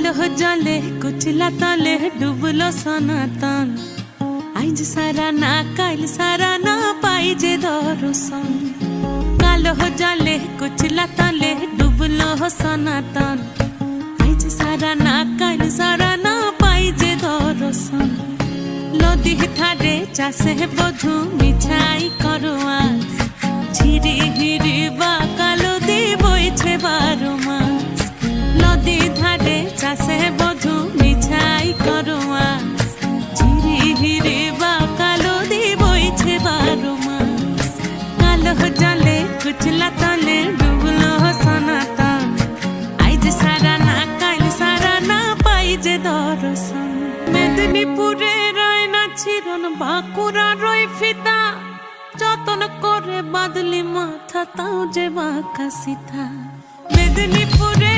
কালো জলে কুচলা তলে ডুবলো সনাতন আইজ সারা না কাল সারা না পাই যে দর্শন কালো জলে কুচলা তলে ডুবলো সনাতন আইজ সারা না কাল সারা না পাই যে দর্শন নদী ধারে চাষে বধু মিঠাই করোয়াস ঝিরি হিরি বা কালো দি বইছে 12 মাস নদী ধারে চাষে বধু মিঠাই করোয়াস ঝিরি হিরি বা কালো দি বইছে 12 মাস কালো জলে কুচলা তলে ডুবলো সনাতন আইজ সারা না কাল সারা না পাই যে দর্শন মেদিনীপুরে রয় না ছিরন বাঁকুড়া রয় ফিতা যতন করে বাদলি মাথা তাও যে বাঁকা সিথা মেদিনীপুরে